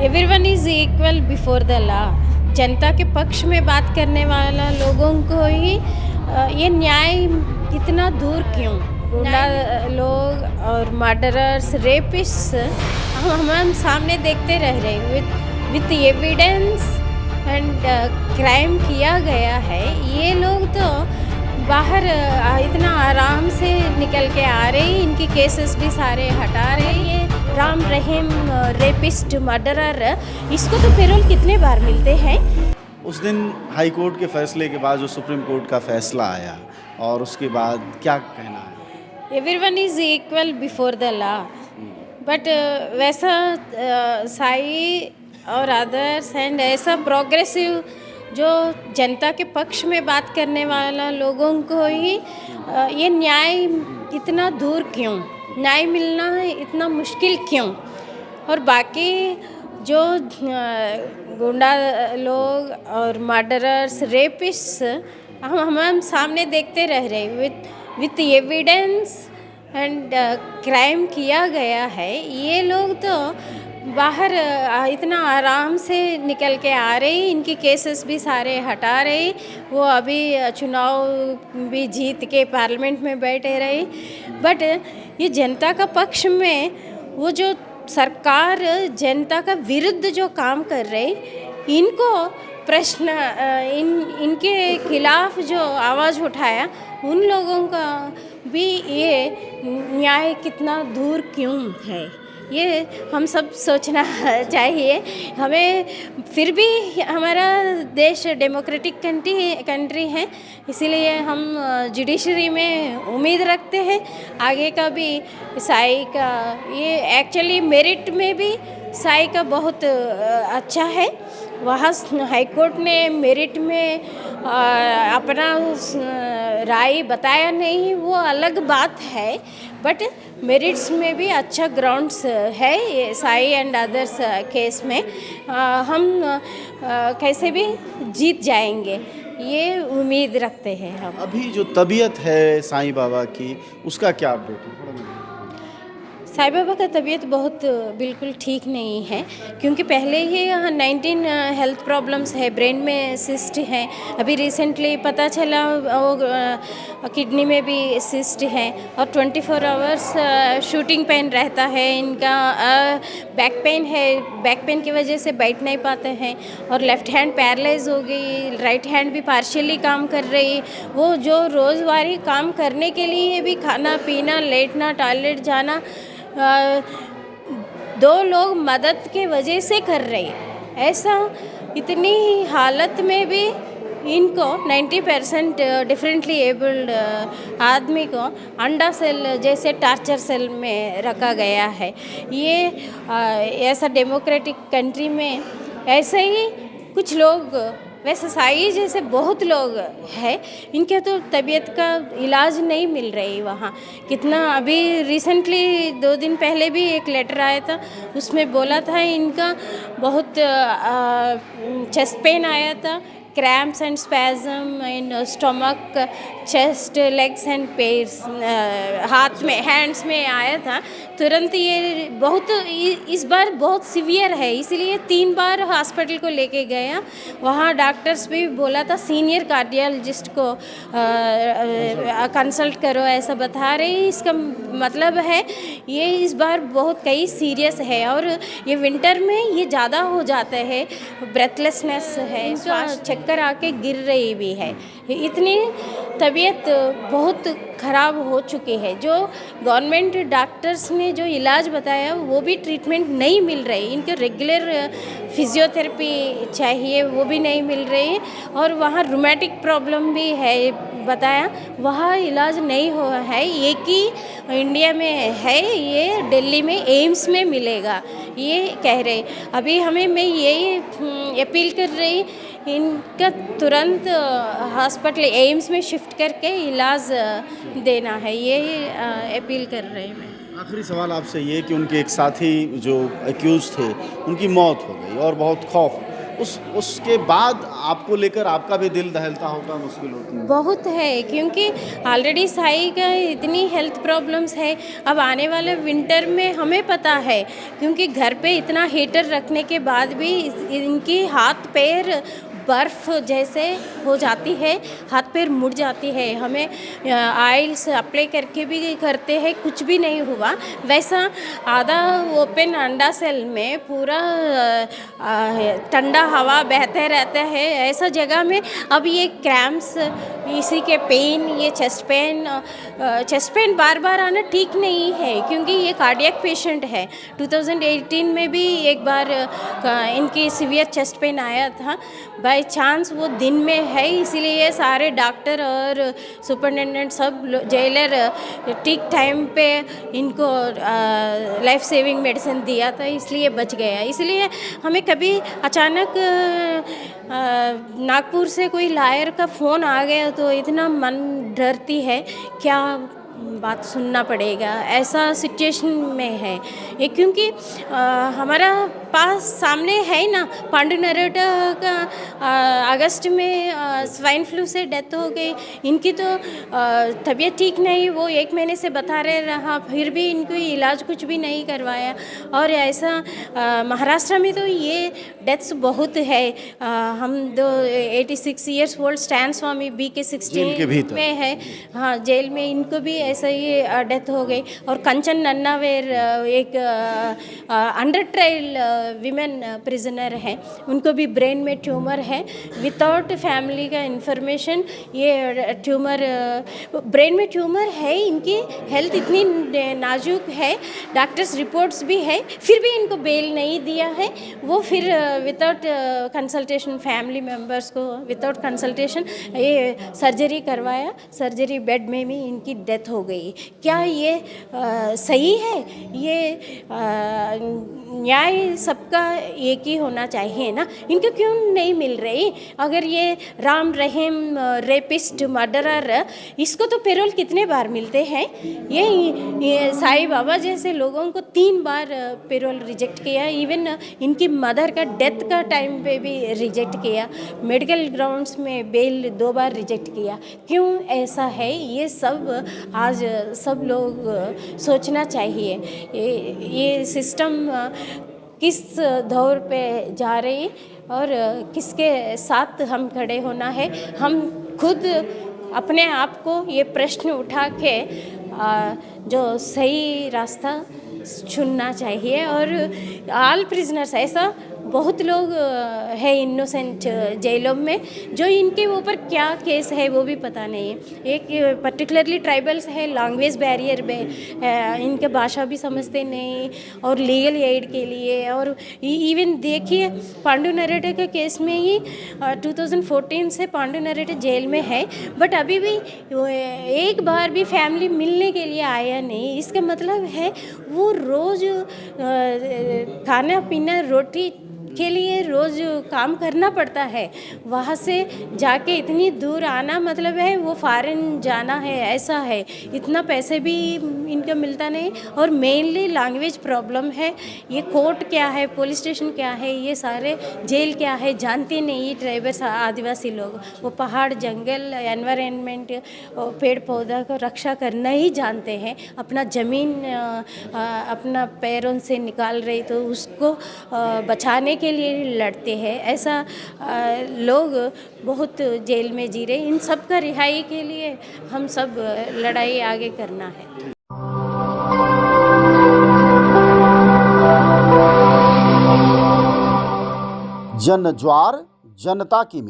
Everyone is equal before the law. जनता के पक्ष में बात करने वाला लोगों को ही ये न्याय इतना दूर क्यों? गुंडा लोग और मर्डरर्स, रेपिस्ट हम सामने देखते रह रहे विथ एविडेंस एंड क्राइम किया गया है। ये लोग तो बाहर इतना आराम से निकल के आ रहे, इनकी केसेस भी सारे हटा रहे। ये राम रहीम रेपिस्ट मर्डरर, इसको तो पैरोल कितने बार मिलते हैं? उस दिन हाई कोर्ट के फैसले के बाद जो सुप्रीम कोर्ट का फैसला आया और उसके बाद क्या कहना है? Everyone is equal before the law, but वैसा साई और अदर्स एंड ऐसा प्रोग्रेसिव जो जनता के पक्ष में बात करने वाला लोगों को ही ये न्याय इतना दूर क्यों? न्याय मिलना इतना मुश्किल क्यों? और बाकी जो गुंडा लोग और मर्डरर्स, रेपिस्ट हम सामने देखते रह रहे विथ एविडेंस एंड क्राइम किया गया है। ये लोग तो बाहर इतना आराम से निकल के आ रहे, इनकी केसेस भी सारे हटा रहे। वो अभी चुनाव भी जीत के पार्लियामेंट में बैठे रहे। बट ये जनता का पक्ष में वो जो सरकार जनता का विरुद्ध जो काम कर रहे, इनको प्रश्न इनके खिलाफ जो आवाज़ उठाया, उन लोगों का भी ये न्याय कितना दूर क्यों है, ये हम सब सोचना चाहिए हमें। फिर भी हमारा देश डेमोक्रेटिक कंट्री है, इसीलिए हम जुडिशरी में उम्मीद रखते हैं आगे का भी। साई का ये एक्चुअली मेरिट में भी साई का बहुत अच्छा है। वहाँ हाई कोर्ट ने मेरिट में अपना राय बताया नहीं, वो अलग बात है, बट मेरिट्स में भी अच्छा ग्राउंड्स है ये साई एंड अदर्स केस में। हम कैसे भी जीत जाएंगे, ये उम्मीद रखते हैं हम। अभी जो तबीयत है साईं बाबा की, उसका क्या अपडेट है? साईं बाबा का तबीयत बहुत बिल्कुल ठीक नहीं है, क्योंकि पहले ही 19 हेल्थ प्रॉब्लम्स है, ब्रेन में सिस्ट है। अभी रिसेंटली पता चला वो किडनी में भी सिस्ट है, और 24 आवर्स शूटिंग पेन रहता है इनका। बैक पेन है, बैक पेन की वजह से बैठ नहीं पाते हैं, और लेफ़्ट हैंड पैरलाइज हो गई, राइट हैंड भी पार्शियली काम कर रही। वो जो रोज़वारी काम करने के लिए भी खाना पीना, लेटना, टॉयलेट जाना, 2 लोग मदद के वजह से कर रहे। ऐसा इतनी हालत में भी इनको 90% डिफरेंटली एबल्ड आदमी को अंडा सेल जैसे टार्चर सेल में रखा गया है। ये ऐसा डेमोक्रेटिक कंट्री में ऐसे ही कुछ लोग, वैसे साई जैसे बहुत लोग हैं, इनके तो तबीयत का इलाज नहीं मिल रही वहाँ। कितना अभी रिसेंटली 2 दिन पहले भी एक लेटर आया था, उसमें बोला था इनका बहुत चेस्ट पेन आया था, cramps and spasm in stomach, chest, legs and pairs, हाथ में, हैंड्स में आया था तुरंत। ये बहुत इस बार बहुत सीवियर है, इसीलिए 3 बार हॉस्पिटल को लेके गया। वहाँ डॉक्टर्स भी बोला था सीनियर कार्डियोलॉजिस्ट को कंसल्ट करो, ऐसा बता रहे। इसका मतलब है ये इस बार बहुत कई सीरियस है, और ये विंटर में ये ज़्यादा हो जाता है। ब्रेथलेसनेस है, चक्कर आके गिर रही भी है। इतनी तबीयत बहुत ख़राब हो चुकी है। जो गवर्नमेंट डॉक्टर्स ने जो इलाज बताया, वो भी ट्रीटमेंट नहीं मिल रही। इनके रेगुलर फिजियोथेरेपी चाहिए, वो भी नहीं मिल रही। और वहाँ रूमेटिक प्रॉब्लम भी है बताया, वहाँ इलाज नहीं हुआ है। एक ही इंडिया में है, ये दिल्ली में एम्स में मिलेगा, ये कह रहे। अभी मैं यही अपील कर रही, इनका तुरंत हॉस्पिटल एम्स में शिफ्ट करके इलाज देना है, ये अपील कर रहे हैं। मैं आखिरी सवाल आपसे ये कि उनके एक साथी जो एक्यूज थे, उनकी मौत हो गई और बहुत खौफ उसके बाद आपको लेकर आपका भी दिल दहलता होगा, मुश्किल होती है? बहुत है, क्योंकि ऑलरेडी साई का इतनी हेल्थ प्रॉब्लम्स है। अब आने वाले विंटर में हमें पता है, क्योंकि घर पे इतना हीटर रखने के बाद भी इनकी हाथ पैर बर्फ़ जैसे हो जाती है, हाथ पैर मुड़ जाती है। हमें ऑयल्स अप्लाई करके भी करते हैं, कुछ भी नहीं हुआ। वैसा आधा ओपन अंडा सेल में पूरा ठंडा हवा बहते रहता है, ऐसा जगह में अब ये क्रैम्प्स, इसी के पेन, ये चेस्ट पेन बार बार आना ठीक नहीं है, क्योंकि ये कार्डियक पेशेंट है। 2018 में भी एक बार इनकी सीवियर चेस्ट पेन आया था। बाय चांस वो दिन में है, इसीलिए सारे डॉक्टर और सुपरिटेंडेंट सब जेलर ठीक टाइम पे इनको लाइफ सेविंग मेडिसिन दिया था, इसलिए बच गया। इसलिए हमें कभी अचानक नागपुर से कोई लायर का फ़ोन आ गया तो इतना मन डरती है, क्या बात सुनना पड़ेगा, ऐसा सिचुएशन में है ये। क्योंकि हमारा पास सामने है ना, पांडु नरोटा का अगस्त में स्वाइन फ्लू से डेथ हो गई। इनकी तो तबीयत ठीक नहीं, वो 1 महीने से बता रहा, फिर भी इनको इलाज कुछ भी नहीं करवाया। और ऐसा महाराष्ट्र में तो ये डेथ्स बहुत है। हम 86 ईयर्स ओल्ड स्टैन स्वामी BK 16 में है, हाँ, जेल में इनको भी ऐसा ही डेथ हो गई। और कंचन नन्नावेर एक अंडर ट्रायल विमेन प्रिजनर है, उनको भी ब्रेन में ट्यूमर है। विदाउट फैमिली का इन्फॉर्मेशन ये ट्यूमर, ब्रेन में ट्यूमर है, इनकी हेल्थ इतनी नाजुक है, डॉक्टर्स रिपोर्ट्स भी है, फिर भी इनको बेल नहीं दिया है। वो फिर विदाउट कंसल्टेशन फैमिली मेम्बर्स को विदाउट कंसल्टेशन ये सर्जरी करवाया, सर्जरी बेड में भी इनकी डेथ हो गई। क्या ये सही है? ये न्याय सबका एक ही होना चाहिए ना, इनको क्यों नहीं मिल रही? अगर ये राम रहीम रेपिस्ट मर्डरर, इसको तो पेरोल कितने बार मिलते हैं? ये साई बाबा जैसे लोगों को 3 बार पेरोल रिजेक्ट किया, इवन इनकी मदर का डेथ का टाइम पे भी रिजेक्ट किया, मेडिकल ग्राउंड्स में बेल 2 बार रिजेक्ट किया। क्यों ऐसा है? ये सब आज सब लोग सोचना चाहिए। ये सिस्टम किस दौर पे जा रही और किसके साथ हम खड़े होना है। हम खुद अपने आप को ये प्रश्न उठा के जो सही रास्ता चुनना चाहिए। और ऑल प्रिजनर्स, ऐसा बहुत लोग है इनोसेंट जेलों में, जो इनके ऊपर क्या केस है वो भी पता नहीं है। एक पर्टिकुलरली ट्राइबल्स है, लैंग्वेज बैरियर में इनके भाषा भी समझते नहीं, और लीगल एड के लिए। और इवन देखिए पांडु नरोटा के केस में ही 2014 से पांडु नरोटा जेल में है, बट अभी भी एक बार भी फैमिली मिलने के लिए आया नहीं। इसका मतलब है वो रोज़ खाना पीना रोटी के लिए रोज़ काम करना पड़ता है, वहाँ से जाके इतनी दूर आना मतलब है वो फॉरेन जाना है, ऐसा है। इतना पैसे भी इनको मिलता नहीं, और मेनली लैंग्वेज प्रॉब्लम है। ये कोर्ट क्या है, पुलिस स्टेशन क्या है, ये सारे जेल क्या है जानते नहीं ट्राइबल्स आदिवासी लोग। वो पहाड़ जंगल एनवायरनमेंट पेड़ पौधा को रक्षा करना ही जानते हैं। अपना ज़मीन अपना पैरों से निकाल रही तो उसको बचाने के लिए लड़ते हैं। ऐसा लोग बहुत जेल में जी रहे। इन सब का रिहाई के लिए हम सब लड़ाई आगे करना है। जन ज्वार जनता की